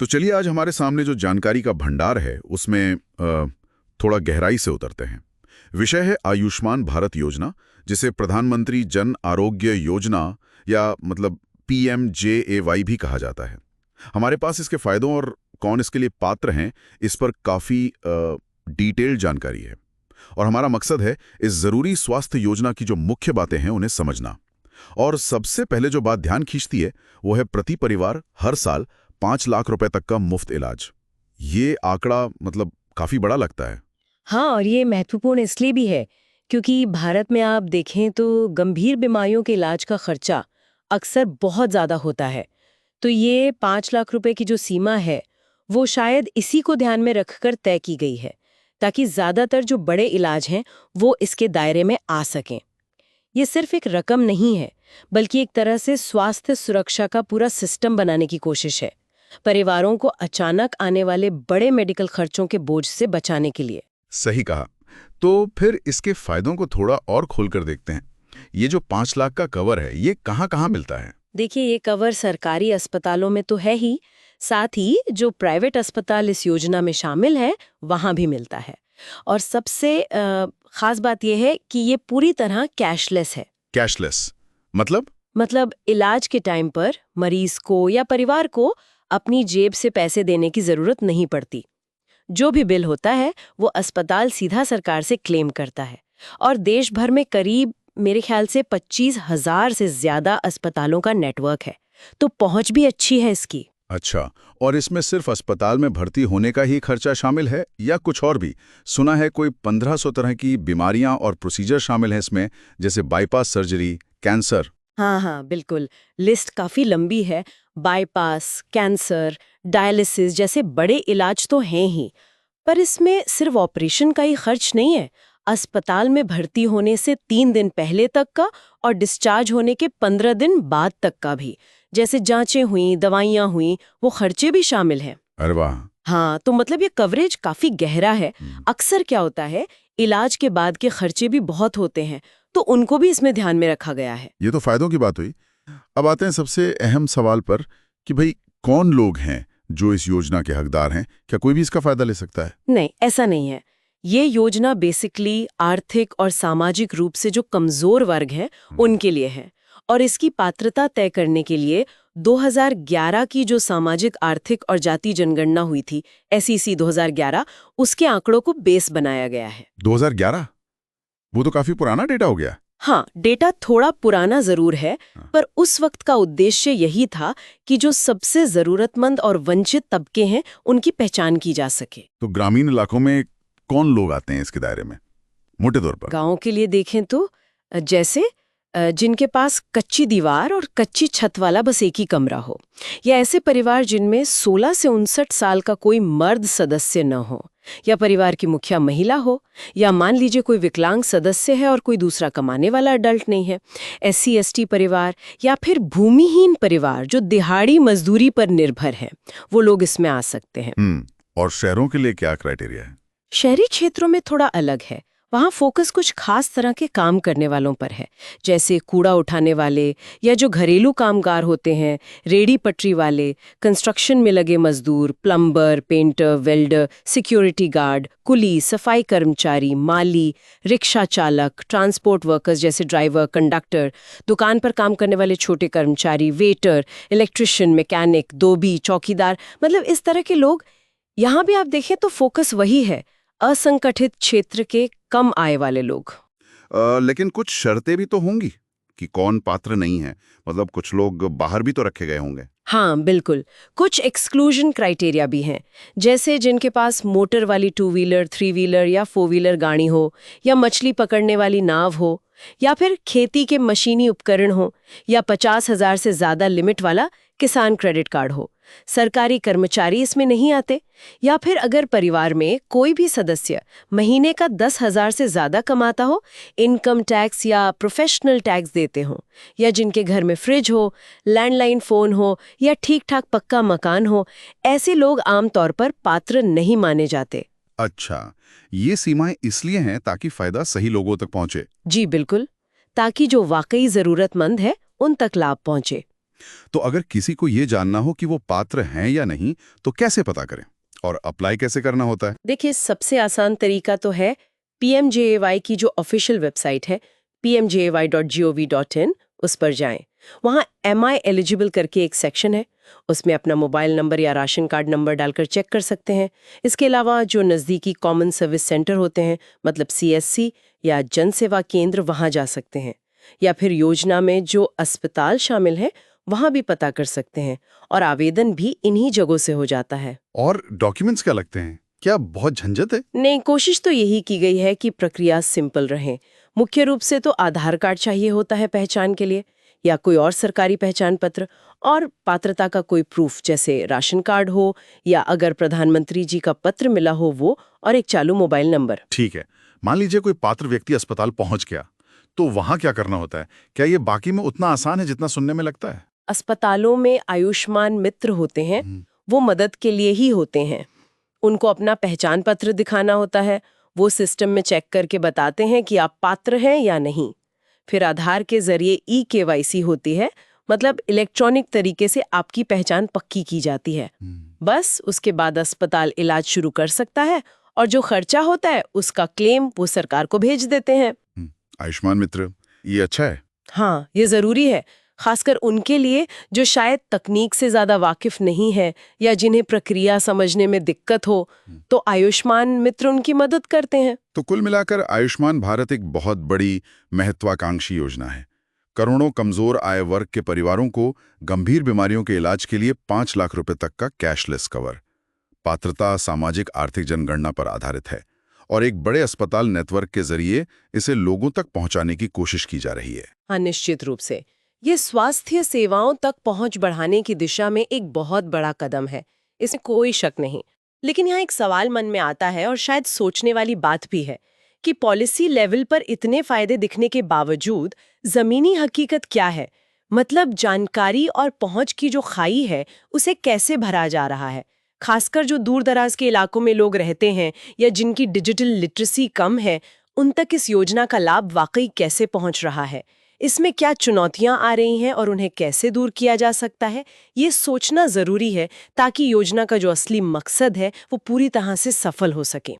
तो चलिए आज हमारे सामने जो जानकारी का भंडार है उसमें थोड़ा गहराई से उतरते हैं। विषय है आयुष्मान भारत योजना, जिसे प्रधानमंत्री जन आरोग्य योजना या मतलब PMJAY भी कहा जाता है। हमारे पास इसके फायदों और कौन इसके लिए पात्र हैं, इस पर काफ़ी डिटेल्ड जानकारी है और हमारा मकसद है इस ज़रूरी स्वास्थ्य योजना की जो मुख्य बातें हैं उन्हें समझना। और सबसे पहले जो बात ध्यान खींचती है वो है प्रति परिवार हर साल 5 लाख रुपए तक का मुफ्त इलाज। ये आंकड़ा मतलब काफ़ी बड़ा लगता है। हाँ, और ये महत्वपूर्ण इसलिए भी है क्योंकि भारत में आप देखें तो गंभीर बीमारियों के इलाज का खर्चा अक्सर बहुत ज़्यादा होता है। तो ये 5 लाख रुपए की जो सीमा है, वो शायद इसी को ध्यान में रखकर तय की गई है, ताकि ज़्यादातर जो बड़े इलाज हैं, वो इसके दायरे में आ सकें। ये सिर्फ एक रकम नहीं है, बल्कि एक तरह से स्वास्थ्य सुरक्षा का पूरा सिस्टम बनाने की कोशिश है, परिवारों को अचानक आने वाले बड़े मेडिकल खर्चों के बोझ से बचाने के लिए। सही कहा। तो फिर इसके फायदों को थोड़ा और खोलकर देखते हैं। ये जो 5 लाख का कवर है, ये कहाँ-कहाँ मिलता है? देखिए, ये कवर सरकारी अस्पतालों में तो है ही, साथ ही जो प्राइवेट अस्पताल इस योजना में शामिल है, वहां भी मिलता है। और सबसे खास बात यह है कि ये पूरी तरह कैशलेस है। कैशलेस मतलब इलाज के टाइम पर मरीज को या परिवार को अपनी जेब से पैसे देने की जरूरत नहीं पड़ती। जो भी बिल होता है वो अस्पताल सीधा सरकार से क्लेम करता है। और देश भर में करीब मेरे ख्याल से 25,000 से ज्यादा अस्पतालों का नेटवर्क है, तो पहुंच भी अच्छी है इसकी। अच्छा, और इसमें सिर्फ अस्पताल में भर्ती होने का ही खर्चा शामिल है या कुछ और भी? सुना है कोई 1500 तरह की बीमारियां और प्रोसीजर शामिल हैं इसमें, जैसे बाईपास सर्जरी, कैंसर। हाँ, बिल्कुल। लिस्ट काफी लंबी है। बाईपास, कैंसर, डायलिसिस जैसे बड़े इलाज तो हैं ही, पर इसमें सिर्फ ऑपरेशन का ही खर्च नहीं है। अस्पताल में भर्ती होने से 3 दिन पहले तक का और डिस्चार्ज होने के 15 दिन बाद तक का भी, जैसे जांचें हुई, दवाइयां हुई, वो खर्चे भी शामिल हैं। अरे वाह! हाँ, तो मतलब ये कवरेज काफी गहरा है। अक्सर क्या होता है, इलाज के बाद के खर्चे भी बहुत होते हैं, तो उनको भी इसमें ध्यान में रखा गया है। ये तो फायदों की बात हुई। अब आते हैं सबसे अहम सवाल पर कि भाई कौन लोग हैं जो इस योजना के हकदार हैं? क्या कोई भी इसका फायदा ले सकता है? नहीं, ऐसा नहीं है। ये योजना बेसिकली आर्थिक और सामाजिक रूप से जो कमजोर वर्ग हैं, उनके लिए है। और इसकी पात्रता तय करने के लिए 2011 की जो सामाजिक आर्थिक और जाति जनगणना हुई थी, SEC 2011, उसके आंकड़ों को बेस बनाया गया है। 2011? वो तो काफी पुराना डेटा हो गया। हाँ, डेटा थोड़ा पुराना जरूर है, पर उस वक्त का उद्देश्य यही था कि जो सबसे जरूरतमंद और वंचित तबके हैं, उनकी पहचान की जा सके। तो ग्रामीण इलाकों में कौन लोग आते हैं इसके दायरे में, मोटे तौर पर? गांव के लिए देखें तो जैसे जिनके पास कच्ची दीवार और कच्ची छत वाला बस एक ही कमरा हो, या ऐसे परिवार जिनमें 16 से 59 साल का कोई मर्द सदस्य न हो, या परिवार की मुखिया महिला हो, या मान लीजिए कोई विकलांग सदस्य है और कोई दूसरा कमाने वाला अडल्ट नहीं है, SC/ST परिवार, या फिर भूमिहीन परिवार जो दिहाड़ी मजदूरी पर निर्भर है, वो लोग इसमें आ सकते हैं। और शहरों के लिए क्या क्राइटेरिया है? शहरी क्षेत्रों में थोड़ा अलग है। वहाँ फोकस कुछ खास तरह के काम करने वालों पर है, जैसे कूड़ा उठाने वाले या जो घरेलू कामगार होते हैं, रेडी पटरी वाले, कंस्ट्रक्शन में लगे मजदूर, plumber, painter, welder, security guard, कुली, सफाई कर्मचारी, माली, रिक्शा चालक, ट्रांसपोर्ट वर्कर्स जैसे ड्राइवर, कंडक्टर, दुकान पर काम करने वाले छोटे कर्मचारी, वेटर, इलेक्ट्रिशियन, मैकेनिक, धोबी, चौकीदार, मतलब इस तरह के लोग। यहाँ भी आप देखें तो फोकस वही है, असंगठित क्षेत्र के कम आय वाले लोग। लेकिन कुछ शर्तें भी तो होंगी कि कौन पात्र नहीं है, मतलब कुछ लोग बाहर भी तो रखे गए होंगे। हाँ, बिल्कुल। कुछ एक्सक्लूजन क्राइटेरिया भी हैं, जैसे जिनके पास मोटर वाली 2 व्हीलर, 3 व्हीलर या 4 व्हीलर गाड़ी हो, या मछली पकड़ने वाली नाव हो, या फिर खेती के मशीनी उपकरण हो, या 50,000 से ज्यादा लिमिट वाला किसान क्रेडिट कार्ड हो। सरकारी कर्मचारी इसमें नहीं आते। या फिर अगर परिवार में कोई भी सदस्य महीने का 10,000 से ज्यादा कमाता हो, इनकम टैक्स या प्रोफेशनल टैक्स देते हो, या जिनके घर में फ्रिज हो, लैंडलाइन फोन हो, या ठीक ठाक पक्का मकान हो, ऐसे लोग आमतौर पर पात्र नहीं माने जाते। अच्छा, ये सीमाएं इसलिए हैं ताकि फायदा सही लोगों तक पहुंचे। जी बिल्कुल, ताकि जो वाकई जरूरतमंद है उन तक लाभ पहुंचे। तो अगर किसी को ये जानना हो कि वो पात्र हैं या नहीं, तो कैसे पता करें और अप्लाई कैसे करना होता है? देखिए, सबसे आसान तरीका तो है PMJAY की जो ऑफिशियल वेबसाइट है pmjay.gov.in, उस पर जाएं। वहाँ Am I eligible करके एक सेक्शन है, उसमें अपना मोबाइल नंबर या राशन कार्ड नंबर डालकर चेक कर सकते हैं। इसके अलावा जो नज़दीकी कॉमन सर्विस सेंटर होते हैं, मतलब CSC या जन सेवा केंद्र, वहाँ जा सकते हैं। या फिर योजना में जो अस्पताल शामिल है वहाँ भी पता कर सकते हैं, और आवेदन भी इन्हीं जगहों से हो जाता है। और डॉक्यूमेंट्स क्या लगते हैं? क्या बहुत झंझट है? नहीं, कोशिश तो यही की गई है कि प्रक्रिया सिंपल रहे। मुख्य रूप से तो आधार कार्ड चाहिए होता है पहचान के लिए, या कोई और सरकारी पहचान पत्र, और पात्रता का कोई प्रूफ जैसे राशन कार्ड हो, या अगर प्रधानमंत्री जी का पत्र मिला हो वो, और एक चालू मोबाइल नंबर। ठीक है, मान लीजिए कोई पात्र व्यक्ति अस्पताल पहुंच गया, तो वहां क्या करना होता है? क्या ये बाकी में उतना आसान है जितना सुनने में लगता है? अस्पतालों में आयुष्मान मित्र होते हैं, वो मदद के लिए ही होते हैं। उनको अपना पहचान पत्र दिखाना होता है, वो सिस्टम में चेक करके बताते हैं कि आप पात्र हैं या नहीं। फिर आधार के जरिए eKYC होती है, मतलब इलेक्ट्रॉनिक तरीके से आपकी पहचान पक्की की जाती है। बस उसके बाद अस्पताल इलाज शुरू कर सकता है, और जो खर्चा होता है उसका क्लेम वो सरकार को भेज देते हैं। आयुष्मान मित्र, ये अच्छा है। हाँ, ये जरूरी है, खासकर उनके लिए जो शायद तकनीक से ज्यादा वाकिफ नहीं है या जिन्हें प्रक्रिया समझने में दिक्कत हो, तो आयुष्मान मित्र उनकी मदद करते हैं। तो कुल मिलाकर आयुष्मान भारत एक बहुत बड़ी महत्वाकांक्षी योजना है। करोड़ों कमजोर आय वर्ग के परिवारों को गंभीर बीमारियों के इलाज के लिए 5 लाख रुपए तक का कैशलेस कवर। पात्रता सामाजिक आर्थिक जनगणना पर आधारित है, और एक बड़े अस्पताल नेटवर्क के जरिए इसे लोगों तक पहुंचाने की कोशिश की जा रही है। हाँ, निश्चित रूप से ये स्वास्थ्य सेवाओं तक पहुंच बढ़ाने की दिशा में एक बहुत बड़ा कदम है, इसमें कोई शक नहीं। लेकिन यहाँ एक सवाल मन में आता है, और शायद सोचने वाली बात भी है, कि पॉलिसी लेवल पर इतने फायदे दिखने के बावजूद जमीनी हकीकत क्या है? मतलब जानकारी और पहुंच की जो खाई है, उसे कैसे भरा जा रहा है? खासकर जो दूर दराज के इलाकों में लोग रहते हैं या जिनकी डिजिटल लिटरेसी कम है, उन तक इस योजना का लाभ वाकई कैसे पहुंच रहा है? इसमें क्या चुनौतियां आ रही हैं और उन्हें कैसे दूर किया जा सकता है? ये सोचना जरूरी है, ताकि योजना का जो असली मकसद है वो पूरी तरह से सफल हो सके।